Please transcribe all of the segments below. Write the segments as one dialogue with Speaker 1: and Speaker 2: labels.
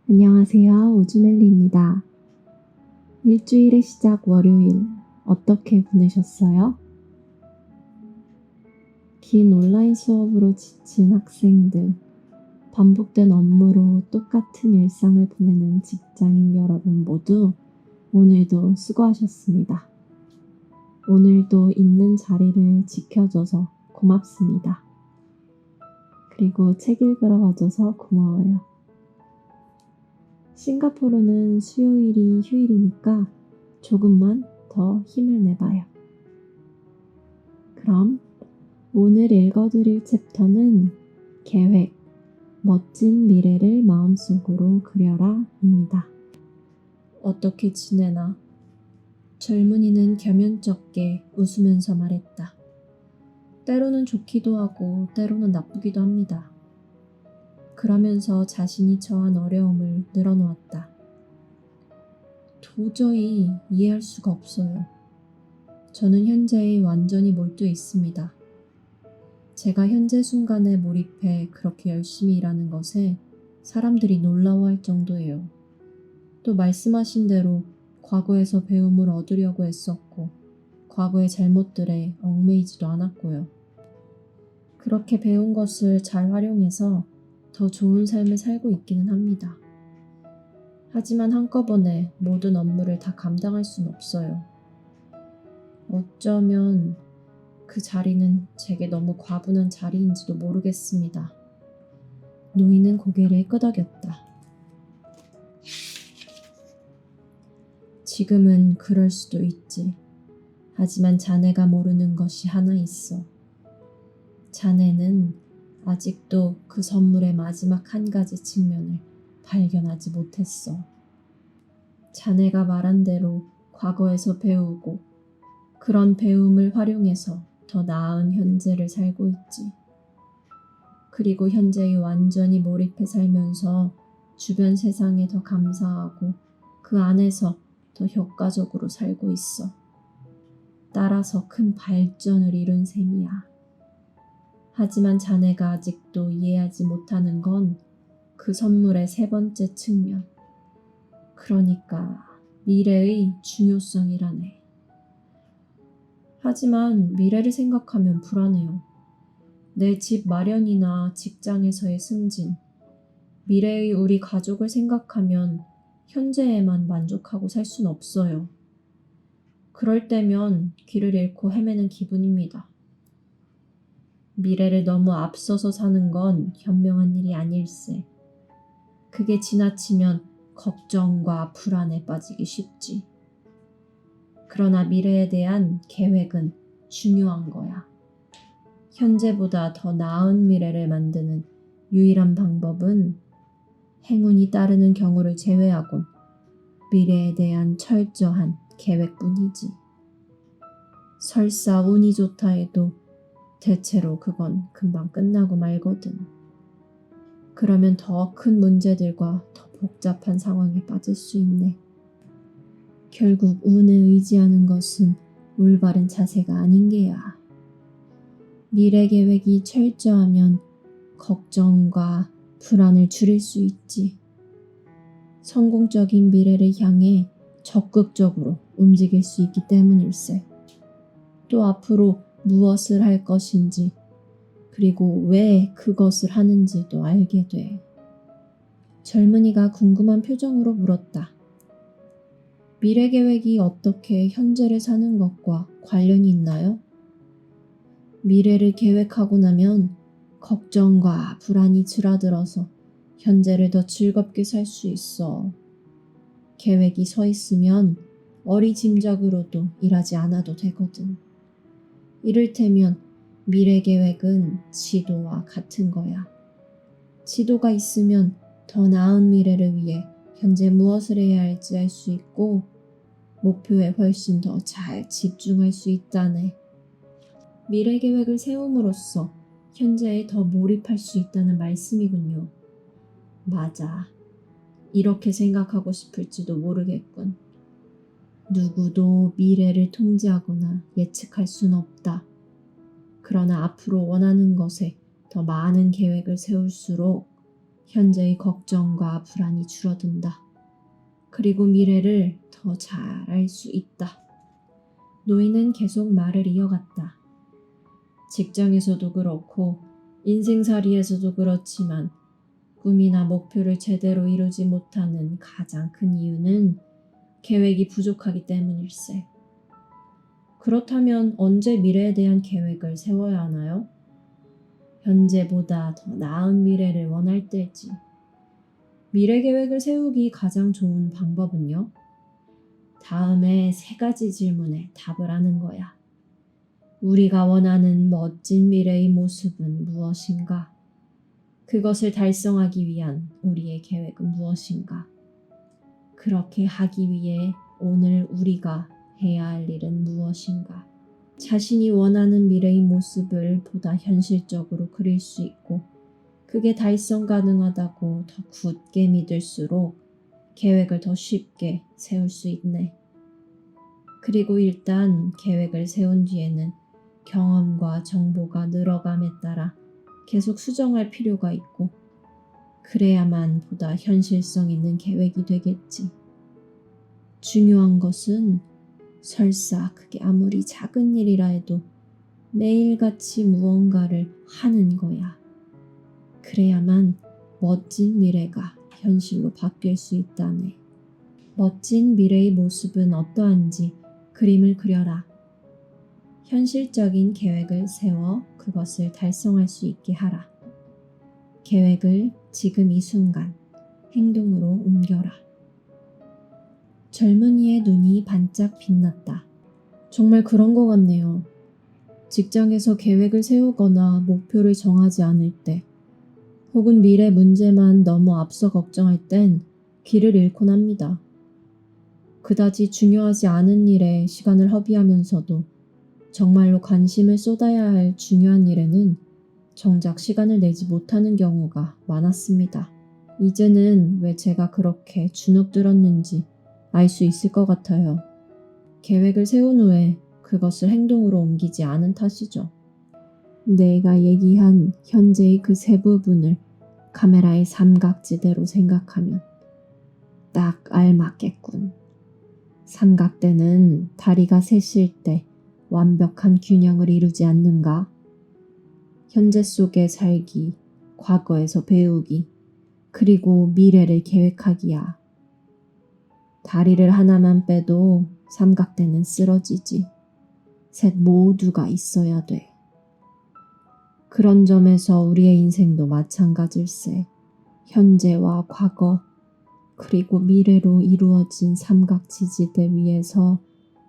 Speaker 1: 안녕하세요. 우주멜리입니다. 일주일의 시작 월요일, 어떻게 보내셨어요? 긴 온라인 수업으로 지친 학생들, 반복된 업무로 똑같은 일상을 보내는 직장인 여러분 모두 오늘도 수고하셨습니다. 오늘도 있는 자리를 지켜줘서 고맙습니다. 그리고 책 읽으러 와줘서 고마워요. 싱가포르는 수요일이 휴일이니까 조금만 더 힘을 내봐요. 그럼 오늘 읽어드릴 챕터는 계획, 멋진 미래를 마음속으로 그려라 입니다. 어떻게 지내나? 젊은이는 겸연쩍게 웃으면서 말했다. 때로는 좋기도 하고 때로는 나쁘기도 합니다. 그러면서 자신이 처한 어려움을 늘어놓았다. 도저히 이해할 수가 없어요. 저는 현재에 완전히 몰두해 있습니다. 제가 현재 순간에 몰입해 그렇게 열심히 일하는 것에 사람들이 놀라워할 정도예요. 또 말씀하신 대로 과거에서 배움을 얻으려고 했었고 과거의 잘못들에 얽매이지도 않았고요. 그렇게 배운 것을 잘 활용해서 더 좋은 삶을 살고 있기는 합니다. 하지만 한꺼번에 모든 업무를 다 감당할 수는 없어요. 어쩌면 그 자리는 제게 너무 과분한 자리인지도 모르겠습니다. 노인은 고개를 끄덕였다. 지금은 그럴 수도 있지. 하지만 자네가 모르는 것이 하나 있어. 자네는 아직도 그 선물의 마지막 한 가지 측면을 발견하지 못했어. 자네가 말한 대로 과거에서 배우고 그런 배움을 활용해서 더 나은 현재를 살고 있지. 그리고 현재에 완전히 몰입해 살면서 주변 세상에 더 감사하고 그 안에서 더 효과적으로 살고 있어. 따라서 큰 발전을 이룬 셈이야. 하지만 자네가 아직도 이해하지 못하는 건 그 선물의 세 번째 측면. 그러니까 미래의 중요성이라네. 하지만 미래를 생각하면 불안해요. 내 집 마련이나 직장에서의 승진, 미래의 우리 가족을 생각하면 현재에만 만족하고 살 순 없어요. 그럴 때면 길을 잃고 헤매는 기분입니다. 미래를 너무 앞서서 사는 건 현명한 일이 아닐세. 그게 지나치면 걱정과 불안에 빠지기 쉽지. 그러나 미래에 대한 계획은 중요한 거야. 현재보다 더 나은 미래를 만드는 유일한 방법은 행운이 따르는 경우를 제외하곤 미래에 대한 철저한 계획뿐이지. 설사 운이 좋다 해도 대체로 그건 금방 끝나고 말거든. 그러면 더 큰 문제들과 더 복잡한 상황에 빠질 수 있네. 결국 운에 의지하는 것은 올바른 자세가 아닌 게야. 미래 계획이 철저하면 걱정과 불안을 줄일 수 있지. 성공적인 미래를 향해 적극적으로 움직일 수 있기 때문일세. 또 앞으로 무엇을 할 것인지, 그리고 왜 그것을 하는지도 알게 돼. 젊은이가 궁금한 표정으로 물었다. 미래 계획이 어떻게 현재를 사는 것과 관련이 있나요? 미래를 계획하고 나면 걱정과 불안이 줄어들어서 현재를 더 즐겁게 살 수 있어. 계획이 서 있으면 어리짐작으로도 일하지 않아도 되거든. 이를테면 미래 계획은 지도와 같은 거야. 지도가 있으면 더 나은 미래를 위해 현재 무엇을 해야 할지 알 수 있고 목표에 훨씬 더 잘 집중할 수 있다네. 미래 계획을 세움으로써 현재에 더 몰입할 수 있다는 말씀이군요. 맞아. 이렇게 생각하고 싶을지도 모르겠군. 누구도 미래를 통제하거나 예측할 순 없다. 그러나 앞으로 원하는 것에 더 많은 계획을 세울수록 현재의 걱정과 불안이 줄어든다. 그리고 미래를 더 잘 알 수 있다. 노인은 계속 말을 이어갔다. 직장에서도 그렇고 인생살이에서도 그렇지만 꿈이나 목표를 제대로 이루지 못하는 가장 큰 이유는 계획이 부족하기 때문일세. 그렇다면 언제 미래에 대한 계획을 세워야 하나요? 현재보다 더 나은 미래를 원할 때지. 미래 계획을 세우기 가장 좋은 방법은요? 다음에 3가지 질문에 답을 하는 거야. 우리가 원하는 멋진 미래의 모습은 무엇인가? 그것을 달성하기 위한 우리의 계획은 무엇인가? 그렇게 하기 위해 오늘 우리가 해야 할 일은 무엇인가? 자신이 원하는 미래의 모습을 보다 현실적으로 그릴 수 있고 그게 달성 가능하다고 더 굳게 믿을수록 계획을 더 쉽게 세울 수 있네. 그리고 일단 계획을 세운 뒤에는 경험과 정보가 늘어감에 따라 계속 수정할 필요가 있고 그래야만 보다 현실성 있는 계획이 되겠지. 중요한 것은 설사 그게 아무리 작은 일이라 해도 매일같이 무언가를 하는 거야. 그래야만 멋진 미래가 현실로 바뀔 수 있다네. 멋진 미래의 모습은 어떠한지 그림을 그려라. 현실적인 계획을 세워 그것을 달성할 수 있게 하라. 계획을 지금 이 순간 행동으로 옮겨라. 젊은이의 눈이 반짝 빛났다. 정말 그런 것 같네요. 직장에서 계획을 세우거나 목표를 정하지 않을 때, 혹은 미래 문제만 너무 앞서 걱정할 땐 길을 잃곤 합니다. 그다지 중요하지 않은 일에 시간을 허비하면서도 정말로 관심을 쏟아야 할 중요한 일에는 정작 시간을 내지 못하는 경우가 많았습니다. 이제는 왜 제가 그렇게 주눅들었는지 알 수 있을 것 같아요. 계획을 세운 후에 그것을 행동으로 옮기지 않은 탓이죠. 내가 얘기한 현재의 그 세 부분을 카메라의 삼각지대로 생각하면 딱 알맞겠군. 삼각대는 다리가 셋일 때 완벽한 균형을 이루지 않는가? 현재 속에 살기, 과거에서 배우기, 그리고 미래를 계획하기야. 다리를 하나만 빼도 삼각대는 쓰러지지. 셋 모두가 있어야 돼. 그런 점에서 우리의 인생도 마찬가지일세. 현재와 과거, 그리고 미래로 이루어진 삼각지지대 위에서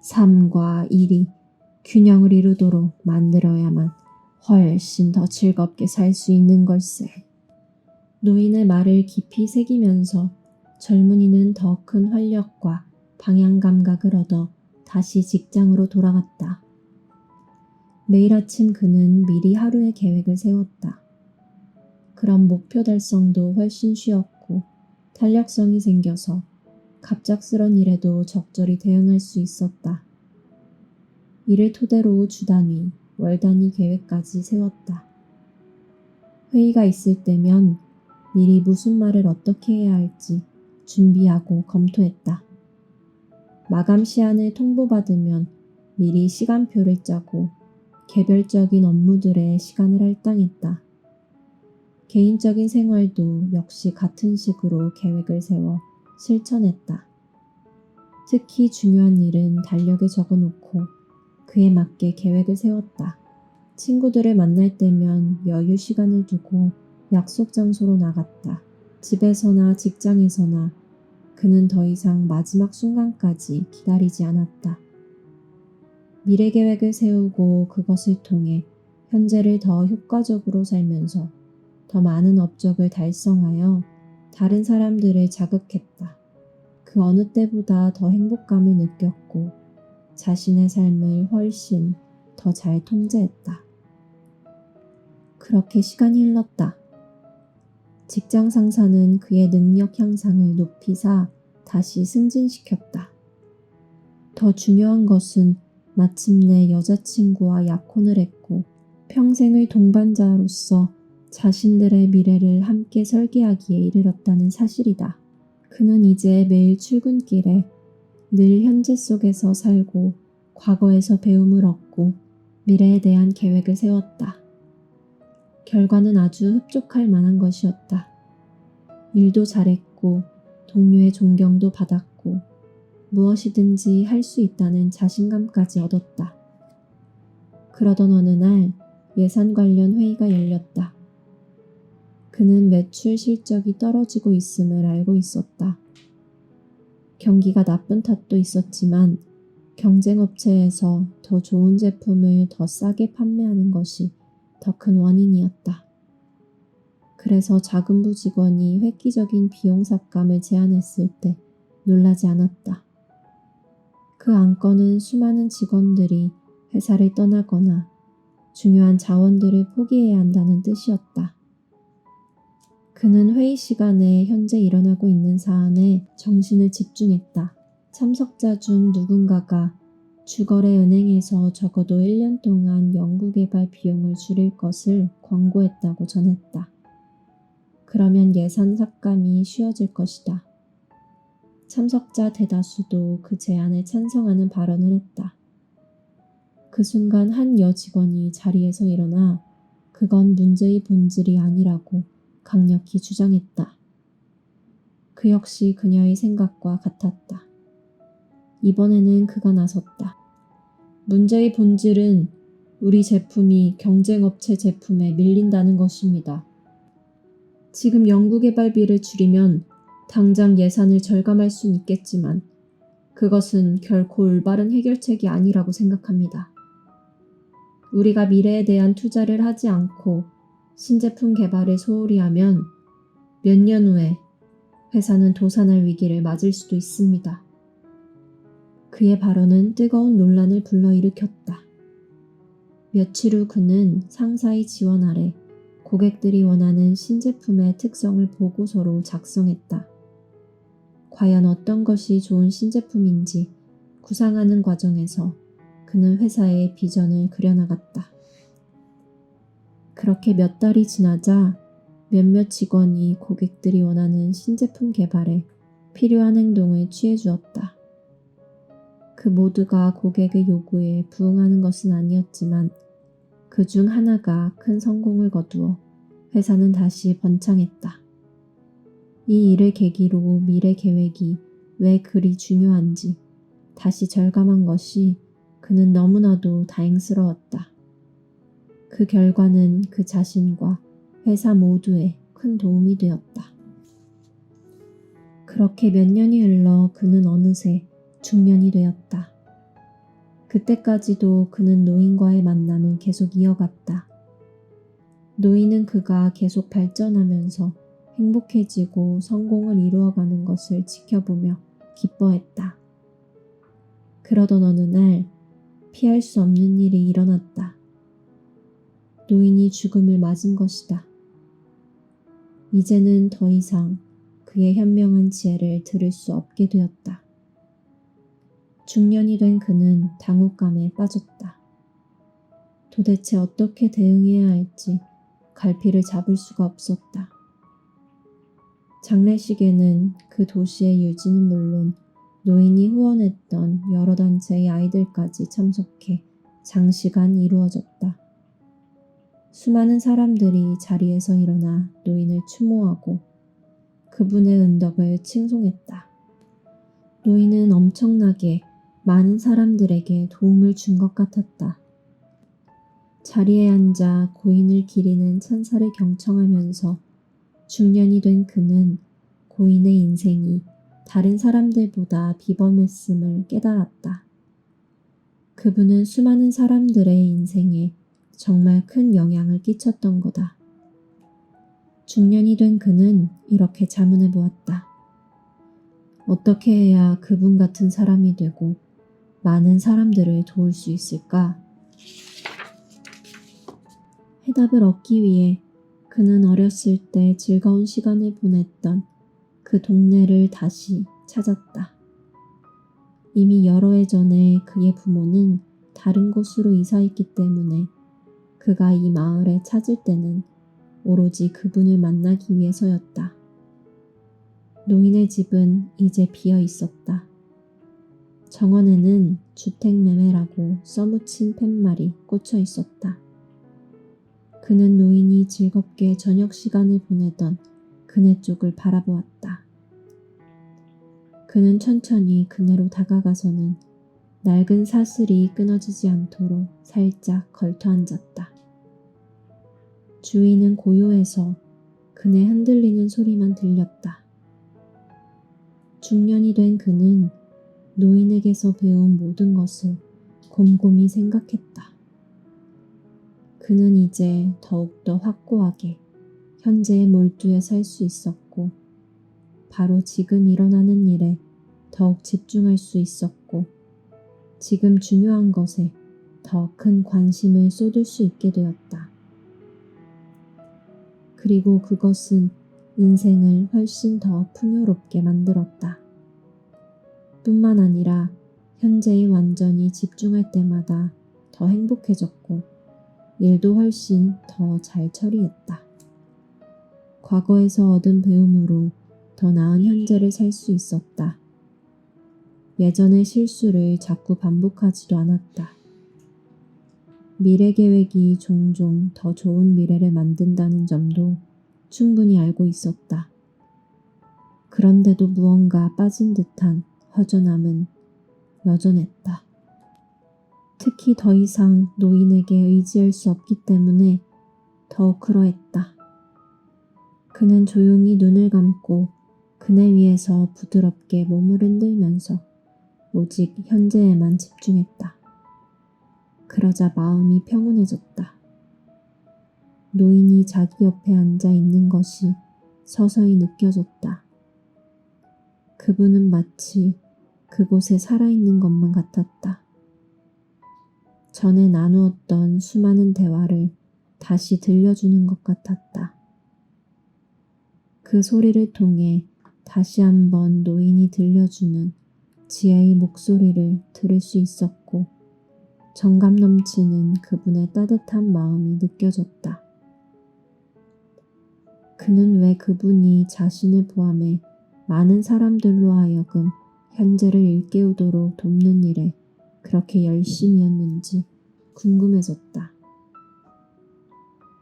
Speaker 1: 삶과 일이 균형을 이루도록 만들어야만 훨씬 더 즐겁게 살 수 있는 걸세. 노인의 말을 깊이 새기면서 젊은이는 더 큰 활력과 방향 감각을 얻어 다시 직장으로 돌아갔다. 매일 아침 그는 미리 하루의 계획을 세웠다. 그럼 목표 달성도 훨씬 쉬웠고 탄력성이 생겨서 갑작스런 일에도 적절히 대응할 수 있었다. 이를 토대로 주 단위, 월 단위 계획까지 세웠다. 회의가 있을 때면 미리 무슨 말을 어떻게 해야 할지 준비하고 검토했다. 마감 시한을 통보받으면 미리 시간표를 짜고 개별적인 업무들의 시간을 할당했다. 개인적인 생활도 역시 같은 식으로 계획을 세워 실천했다. 특히 중요한 일은 달력에 적어놓고 그에 맞게 계획을 세웠다. 친구들을 만날 때면 여유 시간을 두고 약속 장소로 나갔다. 집에서나 직장에서나 그는 더 이상 마지막 순간까지 기다리지 않았다. 미래 계획을 세우고 그것을 통해 현재를 더 효과적으로 살면서 더 많은 업적을 달성하여 다른 사람들을 자극했다. 그 어느 때보다 더 행복감을 느꼈고 자신의 삶을 훨씬 더 잘 통제했다. 그렇게 시간이 흘렀다. 직장 상사는 그의 능력 향상을 높이사 다시 승진시켰다. 더 중요한 것은 마침내 여자친구와 약혼을 했고 평생의 동반자로서 자신들의 미래를 함께 설계하기에 이르렀다는 사실이다. 그는 이제 매일 출근길에 늘 현재 속에서 살고 과거에서 배움을 얻고 미래에 대한 계획을 세웠다. 결과는 아주 흡족할 만한 것이었다. 일도 잘했고 동료의 존경도 받았고 무엇이든지 할 수 있다는 자신감까지 얻었다. 그러던 어느 날 예산 관련 회의가 열렸다. 그는 매출 실적이 떨어지고 있음을 알고 있었다. 경기가 나쁜 탓도 있었지만 경쟁업체에서 더 좋은 제품을 더 싸게 판매하는 것이 더 큰 원인이었다. 그래서 자금부 직원이 획기적인 비용 삭감을 제안했을 때 놀라지 않았다. 그 안건은 수많은 직원들이 회사를 떠나거나 중요한 자원들을 포기해야 한다는 뜻이었다. 그는 회의 시간에 현재 일어나고 있는 사안에 정신을 집중했다. 참석자 중 누군가가 주거래 은행에서 적어도 1년 동안 연구개발 비용을 줄일 것을 권고했다고 전했다. 그러면 예산 삭감이 쉬워질 것이다. 참석자 대다수도 그 제안에 찬성하는 발언을 했다. 그 순간 한 여직원이 자리에서 일어나 그건 문제의 본질이 아니라고 강력히 주장했다. 그 역시 그녀의 생각과 같았다. 이번에는 그가 나섰다. 문제의 본질은 우리 제품이 경쟁업체 제품에 밀린다는 것입니다. 지금 연구개발비를 줄이면 당장 예산을 절감할 수는 있겠지만 그것은 결코 올바른 해결책이 아니라고 생각합니다. 우리가 미래에 대한 투자를 하지 않고 신제품 개발을 소홀히 하면 몇 년 후에 회사는 도산할 위기를 맞을 수도 있습니다. 그의 발언은 뜨거운 논란을 불러일으켰다. 며칠 후 그는 상사의 지원 아래 고객들이 원하는 신제품의 특성을 보고서로 작성했다. 과연 어떤 것이 좋은 신제품인지 구상하는 과정에서 그는 회사의 비전을 그려나갔다. 그렇게 몇 달이 지나자 몇몇 직원이 고객들이 원하는 신제품 개발에 필요한 행동을 취해 주었다. 그 모두가 고객의 요구에 부응하는 것은 아니었지만 그 중 하나가 큰 성공을 거두어 회사는 다시 번창했다. 이 일을 계기로 미래 계획이 왜 그리 중요한지 다시 절감한 것이 그는 너무나도 다행스러웠다. 그 결과는 그 자신과 회사 모두에 큰 도움이 되었다. 그렇게 몇 년이 흘러 그는 어느새 중년이 되었다. 그때까지도 그는 노인과의 만남을 계속 이어갔다. 노인은 그가 계속 발전하면서 행복해지고 성공을 이루어가는 것을 지켜보며 기뻐했다. 그러던 어느 날 피할 수 없는 일이 일어났다. 노인이 죽음을 맞은 것이다. 이제는 더 이상 그의 현명한 지혜를 들을 수 없게 되었다. 중년이 된 그는 당혹감에 빠졌다. 도대체 어떻게 대응해야 할지 갈피를 잡을 수가 없었다. 장례식에는 그 도시의 유지는 물론 노인이 후원했던 여러 단체의 아이들까지 참석해 장시간 이루어졌다. 수많은 사람들이 자리에서 일어나 노인을 추모하고 그분의 은덕을 칭송했다. 노인은 엄청나게 많은 사람들에게 도움을 준 것 같았다. 자리에 앉아 고인을 기리는 찬사를 경청하면서 중년이 된 그는 고인의 인생이 다른 사람들보다 비범했음을 깨달았다. 그분은 수많은 사람들의 인생에 정말 큰 영향을 끼쳤던 거다. 중년이 된 그는 이렇게 자문해 보았다. 어떻게 해야 그분 같은 사람이 되고 많은 사람들을 도울 수 있을까? 해답을 얻기 위해 그는 어렸을 때 즐거운 시간을 보냈던 그 동네를 다시 찾았다. 이미 여러 해 전에 그의 부모는 다른 곳으로 이사했기 때문에 그가 이 마을에 찾을 때는 오로지 그분을 만나기 위해서였다. 노인의 집은 이제 비어 있었다. 정원에는 주택매매라고 써묻힌 팻말이 꽂혀 있었다. 그는 노인이 즐겁게 저녁 시간을 보내던 그네 쪽을 바라보았다. 그는 천천히 그네로 다가가서는 낡은 사슬이 끊어지지 않도록 살짝 걸터 앉았다. 주위는 고요해서 그네 흔들리는 소리만 들렸다. 중년이 된 그는 노인에게서 배운 모든 것을 곰곰이 생각했다. 그는 이제 더욱더 확고하게 현재의 몰두에 살 수 있었고, 바로 지금 일어나는 일에 더욱 집중할 수 있었고, 지금 중요한 것에 더 큰 관심을 쏟을 수 있게 되었다. 그리고 그것은 인생을 훨씬 더 풍요롭게 만들었다. 뿐만 아니라 현재에 완전히 집중할 때마다 더 행복해졌고, 일도 훨씬 더 잘 처리했다. 과거에서 얻은 배움으로 더 나은 현재를 살 수 있었다. 예전의 실수를 자꾸 반복하지도 않았다. 미래 계획이 종종 더 좋은 미래를 만든다는 점도 충분히 알고 있었다. 그런데도 무언가 빠진 듯한 허전함은 여전했다. 특히 더 이상 노인에게 의지할 수 없기 때문에 더욱 그러했다. 그는 조용히 눈을 감고 그네 위에서 부드럽게 몸을 흔들면서 오직 현재에만 집중했다. 그러자 마음이 평온해졌다. 노인이 자기 옆에 앉아 있는 것이 서서히 느껴졌다. 그분은 마치 그곳에 살아있는 것만 같았다. 전에 나누었던 수많은 대화를 다시 들려주는 것 같았다. 그 소리를 통해 다시 한번 노인이 들려주는 지혜의 목소리를 들을 수 있었고, 정감 넘치는 그분의 따뜻한 마음이 느껴졌다. 그는 왜 그분이 자신을 포함해 많은 사람들로 하여금 현재를 일깨우도록 돕는 일에 그렇게 열심이었는지 궁금해졌다.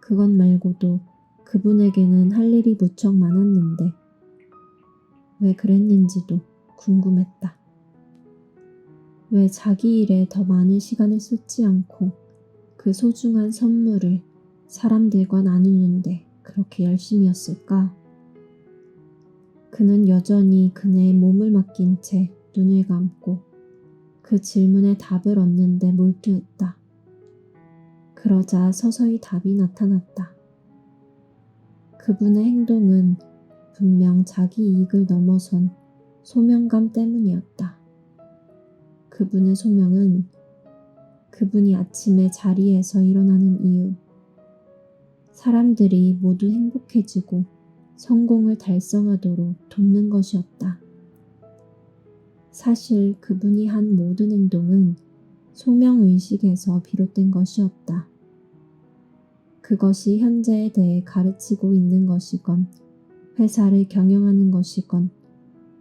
Speaker 1: 그것 말고도 그분에게는 할 일이 무척 많았는데 왜 그랬는지도 궁금했다. 왜 자기 일에 더 많은 시간을 쏟지 않고 그 소중한 선물을 사람들과 나누는데 그렇게 열심이었을까? 그는 여전히 그네의 몸을 맡긴 채 눈을 감고 그 질문에 답을 얻는데 몰두했다. 그러자 서서히 답이 나타났다. 그분의 행동은 분명 자기 이익을 넘어선 소명감 때문이었다. 그분의 소명은 그분이 아침에 자리에서 일어나는 이유, 사람들이 모두 행복해지고 성공을 달성하도록 돕는 것이었다. 사실 그분이 한 모든 행동은 소명의식에서 비롯된 것이었다. 그것이 현재에 대해 가르치고 있는 것이건, 회사를 경영하는 것이건,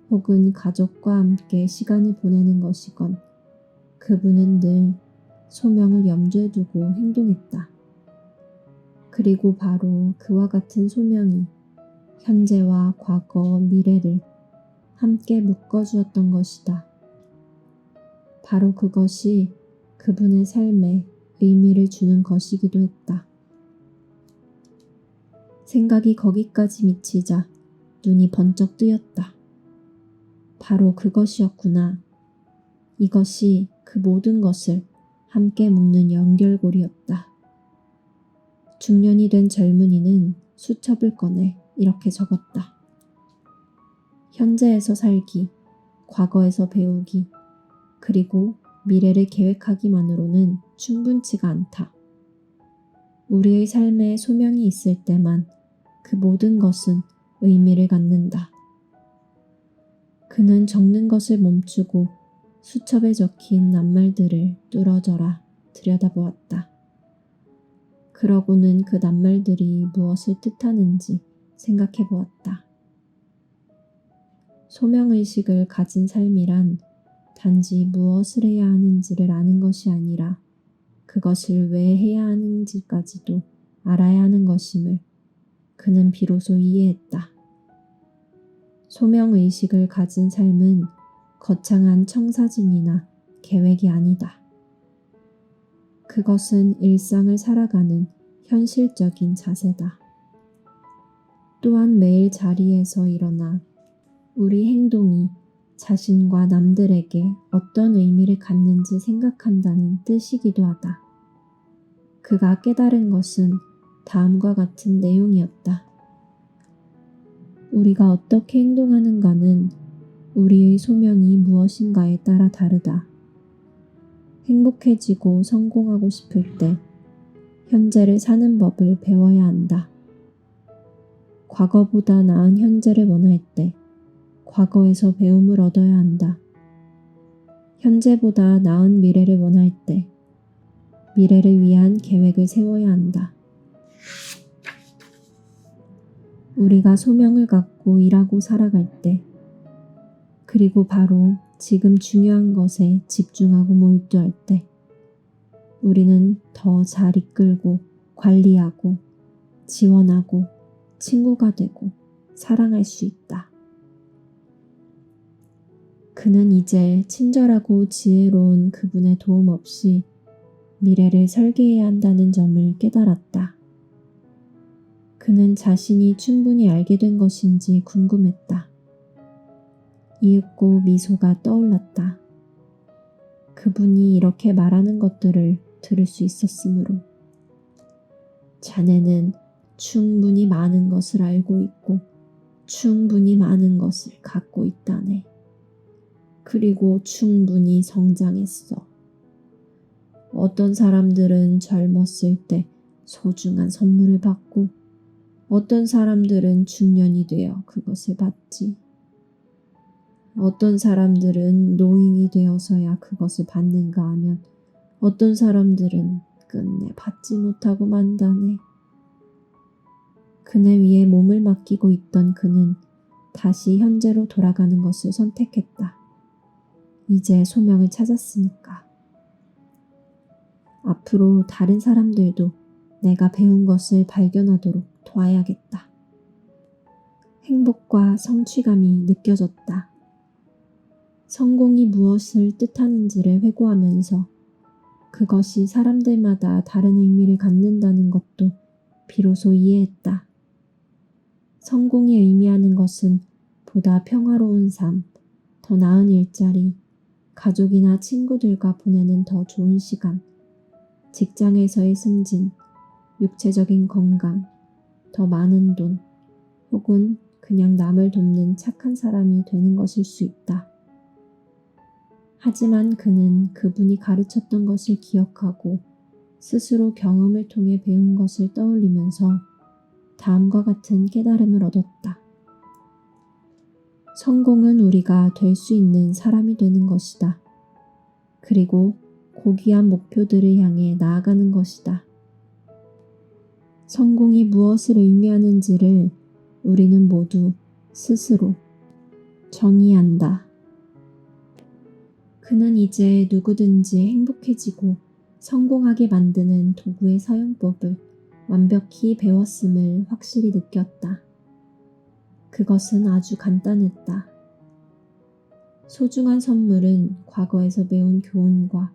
Speaker 1: 혹은 가족과 함께 시간을 보내는 것이건, 그분은 늘 소명을 염두에 두고 행동했다. 그리고 바로 그와 같은 소명이 현재와 과거, 미래를 함께 묶어주었던 것이다. 바로 그것이 그분의 삶에 의미를 주는 것이기도 했다. 생각이 거기까지 미치자 눈이 번쩍 뜨였다. 바로 그것이었구나. 이것이 그 모든 것을 함께 묶는 연결고리였다. 중년이 된 젊은이는 수첩을 꺼내 이렇게 적었다. 현재에서 살기, 과거에서 배우기, 그리고 미래를 계획하기만으로는 충분치가 않다. 우리의 삶에 소명이 있을 때만 그 모든 것은 의미를 갖는다. 그는 적는 것을 멈추고 수첩에 적힌 낱말들을 뚫어져라 들여다보았다. 그러고는 그 낱말들이 무엇을 뜻하는지 생각해 보았다. 소명의식을 가진 삶이란 단지 무엇을 해야 하는지를 아는 것이 아니라 그것을 왜 해야 하는지까지도 알아야 하는 것임을 그는 비로소 이해했다. 소명의식을 가진 삶은 거창한 청사진이나 계획이 아니다. 그것은 일상을 살아가는 현실적인 자세다. 또한 매일 자리에서 일어나 우리 행동이 자신과 남들에게 어떤 의미를 갖는지 생각한다는 뜻이기도 하다. 그가 깨달은 것은 다음과 같은 내용이었다. 우리가 어떻게 행동하는가는 우리의 소명이 무엇인가에 따라 다르다. 행복해지고 성공하고 싶을 때 현재를 사는 법을 배워야 한다. 과거보다 나은 현재를 원할 때 과거에서 배움을 얻어야 한다. 현재보다 나은 미래를 원할 때 미래를 위한 계획을 세워야 한다. 우리가 소명을 갖고 일하고 살아갈 때, 그리고 바로 지금 중요한 것에 집중하고 몰두할 때, 우리는 더 잘 이끌고 관리하고 지원하고 친구가 되고 사랑할 수 있다. 그는 이제 친절하고 지혜로운 그분의 도움 없이 미래를 설계해야 한다는 점을 깨달았다. 그는 자신이 충분히 알게 된 것인지 궁금했다. 이윽고 미소가 떠올랐다. 그분이 이렇게 말하는 것들을 들을 수 있었으므로. 자네는 충분히 많은 것을 알고 있고 충분히 많은 것을 갖고 있다네. 그리고 충분히 성장했어. 어떤 사람들은 젊었을 때 소중한 선물을 받고 어떤 사람들은 중년이 되어 그것을 받지. 어떤 사람들은 노인이 되어서야 그것을 받는가 하면 어떤 사람들은 끝내 받지 못하고 만다네. 그네 위에 몸을 맡기고 있던 그는 다시 현재로 돌아가는 것을 선택했다. 이제 소명을 찾았으니까. 앞으로 다른 사람들도 내가 배운 것을 발견하도록 도와야겠다. 행복과 성취감이 느껴졌다. 성공이 무엇을 뜻하는지를 회고하면서 그것이 사람들마다 다른 의미를 갖는다는 것도 비로소 이해했다. 성공이 의미하는 것은 보다 평화로운 삶, 더 나은 일자리, 가족이나 친구들과 보내는 더 좋은 시간, 직장에서의 승진, 육체적인 건강, 더 많은 돈, 혹은 그냥 남을 돕는 착한 사람이 되는 것일 수 있다. 하지만 그는 그분이 가르쳤던 것을 기억하고 스스로 경험을 통해 배운 것을 떠올리면서 다음과 같은 깨달음을 얻었다. 성공은 우리가 될 수 있는 사람이 되는 것이다. 그리고 고귀한 목표들을 향해 나아가는 것이다. 성공이 무엇을 의미하는지를 우리는 모두 스스로 정의한다. 그는 이제 누구든지 행복해지고 성공하게 만드는 도구의 사용법을 완벽히 배웠음을 확실히 느꼈다. 그것은 아주 간단했다. 소중한 선물은 과거에서 배운 교훈과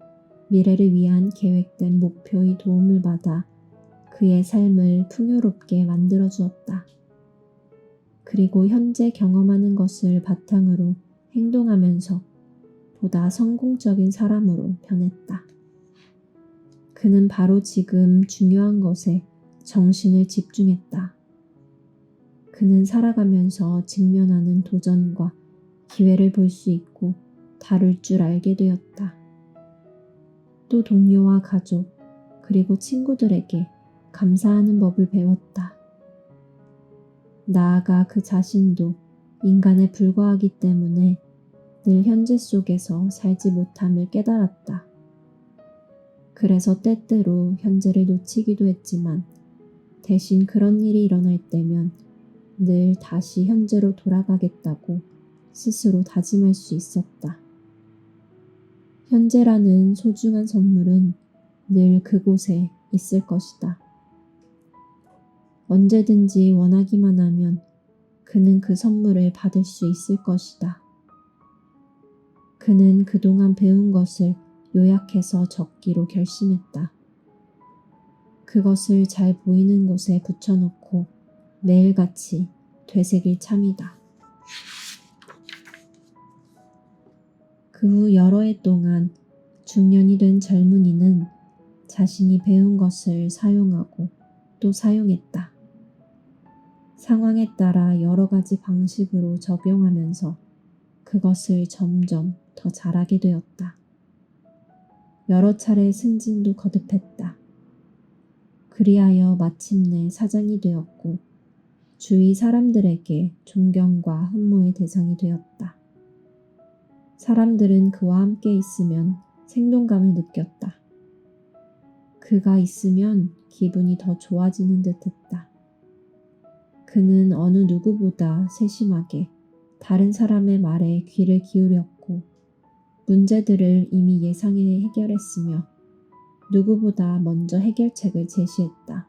Speaker 1: 미래를 위한 계획된 목표의 도움을 받아 그의 삶을 풍요롭게 만들어 주었다. 그리고 현재 경험하는 것을 바탕으로 행동하면서 보다 성공적인 사람으로 변했다. 그는 바로 지금 중요한 것에 정신을 집중했다. 그는 살아가면서 직면하는 도전과 기회를 볼 수 있고 다룰 줄 알게 되었다. 또 동료와 가족, 그리고 친구들에게 감사하는 법을 배웠다. 나아가 그 자신도 인간에 불과하기 때문에 늘 현재 속에서 살지 못함을 깨달았다. 그래서 때때로 현재를 놓치기도 했지만 대신 그런 일이 일어날 때면 늘 다시 현재로 돌아가겠다고 스스로 다짐할 수 있었다. 현재라는 소중한 선물은 늘 그곳에 있을 것이다. 언제든지 원하기만 하면 그는 그 선물을 받을 수 있을 것이다. 그는 그동안 배운 것을 요약해서 적기로 결심했다. 그것을 잘 보이는 곳에 붙여놓고 매일같이 되새길 참이다. 그 후 여러 해 동안 중년이 된 젊은이는 자신이 배운 것을 사용하고 또 사용했다. 상황에 따라 여러 가지 방식으로 적용하면서 그것을 점점 더 잘하게 되었다. 여러 차례 승진도 거듭했다. 그리하여 마침내 사장이 되었고 주위 사람들에게 존경과 흠모의 대상이 되었다. 사람들은 그와 함께 있으면 생동감을 느꼈다. 그가 있으면 기분이 더 좋아지는 듯 했다. 그는 어느 누구보다 세심하게 다른 사람의 말에 귀를 기울였고 문제들을 이미 예상해 해결했으며 누구보다 먼저 해결책을 제시했다.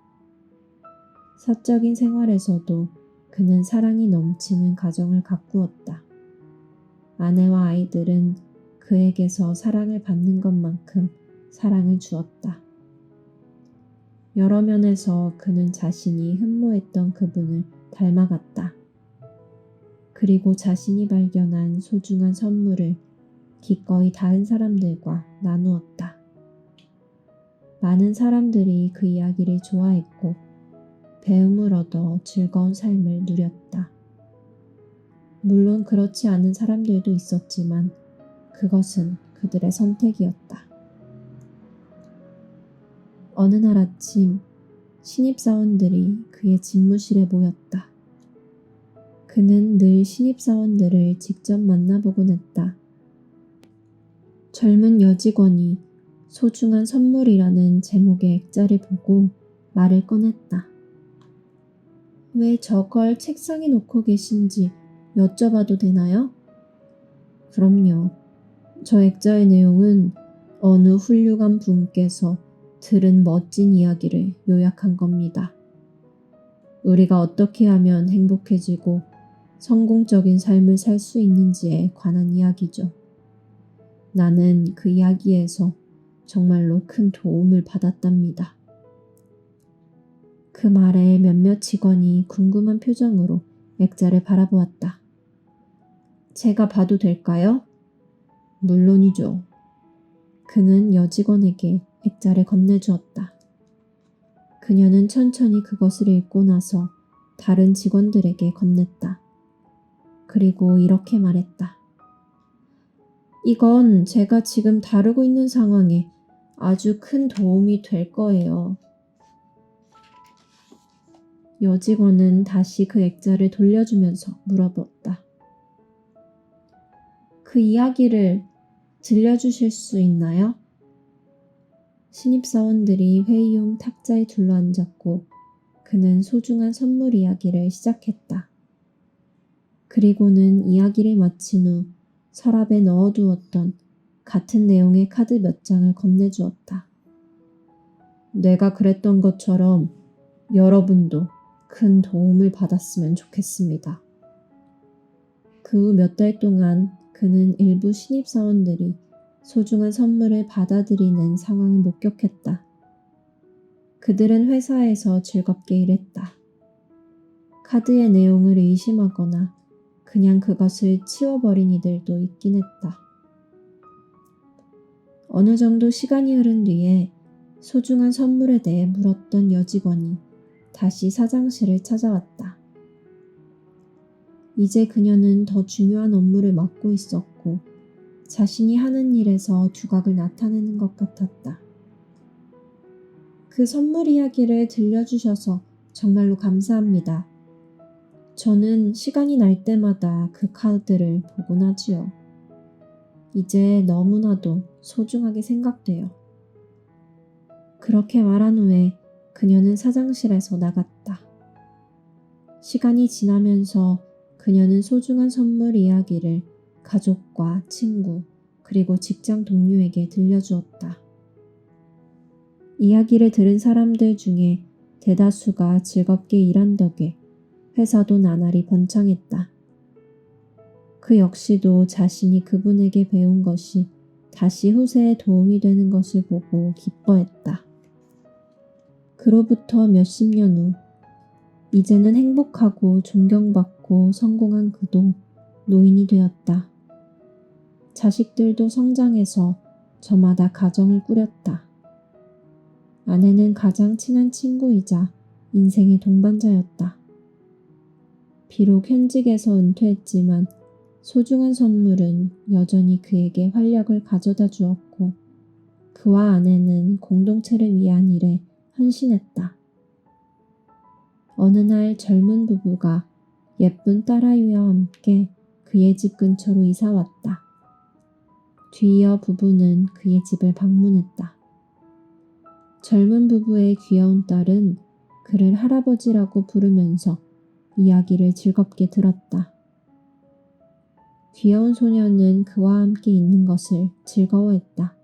Speaker 1: 사적인 생활에서도 그는 사랑이 넘치는 가정을 가꾸었다. 아내와 아이들은 그에게서 사랑을 받는 것만큼 사랑을 주었다. 여러 면에서 그는 자신이 흠모했던 그분을 닮아갔다. 그리고 자신이 발견한 소중한 선물을 기꺼이 다른 사람들과 나누었다. 많은 사람들이 그 이야기를 좋아했고 배움을 얻어 즐거운 삶을 누렸다. 물론 그렇지 않은 사람들도 있었지만 그것은 그들의 선택이었다. 어느 날 아침 신입사원들이 그의 집무실에 모였다. 그는 늘 신입사원들을 직접 만나보곤 했다. 젊은 여직원이 소중한 선물이라는 제목의 액자를 보고 말을 꺼냈다. 왜 저걸 책상에 놓고 계신지 여쭤봐도 되나요? 그럼요. 저 액자의 내용은 어느 훌륭한 분께서 들은 멋진 이야기를 요약한 겁니다. 우리가 어떻게 하면 행복해지고 성공적인 삶을 살 수 있는지에 관한 이야기죠. 나는 그 이야기에서 정말로 큰 도움을 받았답니다. 그 말에 몇몇 직원이 궁금한 표정으로 액자를 바라보았다. 제가 봐도 될까요? 물론이죠. 그는 여직원에게 액자를 건네주었다. 그녀는 천천히 그것을 읽고 나서 다른 직원들에게 건넸다. 그리고 이렇게 말했다. 이건 제가 지금 다루고 있는 상황에 아주 큰 도움이 될 거예요. 여직원은 다시 그 액자를 돌려주면서 물어봤다. 그 이야기를 들려주실 수 있나요? 신입사원들이 회의용 탁자에 둘러앉았고 그는 소중한 선물 이야기를 시작했다. 그리고는 이야기를 마친 후 서랍에 넣어두었던 같은 내용의 카드 몇 장을 건네주었다. 내가 그랬던 것처럼 여러분도 큰 도움을 받았으면 좋겠습니다. 그 후 몇 달 동안 그는 일부 신입사원들이 소중한 선물을 받아들이는 상황을 목격했다. 그들은 회사에서 즐겁게 일했다. 카드의 내용을 의심하거나 그냥 그것을 치워버린 이들도 있긴 했다. 어느 정도 시간이 흐른 뒤에 소중한 선물에 대해 물었던 여직원이 다시 사장실을 찾아왔다. 이제 그녀는 더 중요한 업무를 맡고 있었고 자신이 하는 일에서 두각을 나타내는 것 같았다. 그 선물 이야기를 들려주셔서 정말로 감사합니다. 저는 시간이 날 때마다 그 카드를 보곤 하지요. 이제 너무나도 소중하게 생각돼요. 그렇게 말한 후에 그녀는 화장실에서 나갔다. 시간이 지나면서 그녀는 소중한 선물 이야기를 가족과 친구 그리고 직장 동료에게 들려주었다. 이야기를 들은 사람들 중에 대다수가 즐겁게 일한 덕에 회사도 나날이 번창했다. 그 역시도 자신이 그분에게 배운 것이 다시 후세에 도움이 되는 것을 보고 기뻐했다. 그로부터 몇십 년 후, 이제는 행복하고 존경받고 성공한 그도 노인이 되었다. 자식들도 성장해서 저마다 가정을 꾸렸다. 아내는 가장 친한 친구이자 인생의 동반자였다. 비록 현직에서 은퇴했지만 소중한 선물은 여전히 그에게 활력을 가져다 주었고 그와 아내는 공동체를 위한 일에 헌신했다. 어느 날 젊은 부부가 예쁜 딸아이와 함께 그의 집 근처로 이사 왔다. 뒤이어 부부는 그의 집을 방문했다. 젊은 부부의 귀여운 딸은 그를 할아버지라고 부르면서 이야기를 즐겁게 들었다. 귀여운 소녀는 그와 함께 있는 것을 즐거워했다.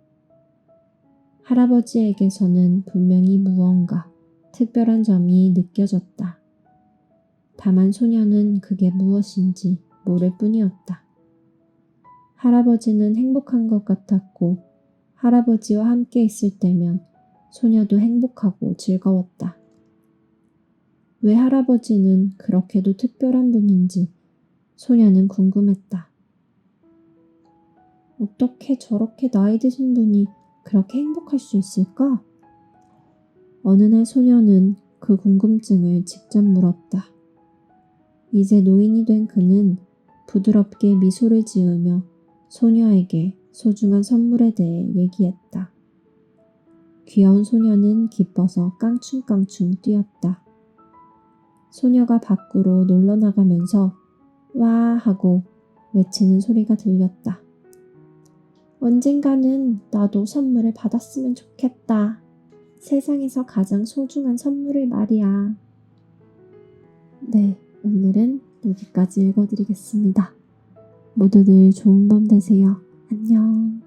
Speaker 1: 할아버지에게서는 분명히 무언가 특별한 점이 느껴졌다. 다만 소녀는 그게 무엇인지 모를 뿐이었다. 할아버지는 행복한 것 같았고 할아버지와 함께 있을 때면 소녀도 행복하고 즐거웠다. 왜 할아버지는 그렇게도 특별한 분인지 소녀는 궁금했다. 어떻게 저렇게 나이 드신 분이 그렇게 행복할 수 있을까? 어느 날 소녀는 그 궁금증을 직접 물었다. 이제 노인이 된 그는 부드럽게 미소를 지으며 소녀에게 소중한 선물에 대해 얘기했다. 귀여운 소녀는 기뻐서 깡충깡충 뛰었다. 소녀가 밖으로 놀러 나가면서 와 하고 외치는 소리가 들렸다. 언젠가는 나도 선물을 받았으면 좋겠다. 세상에서 가장 소중한 선물을 말이야. 네, 오늘은 여기까지 읽어드리겠습니다. 모두들 좋은 밤 되세요. 안녕.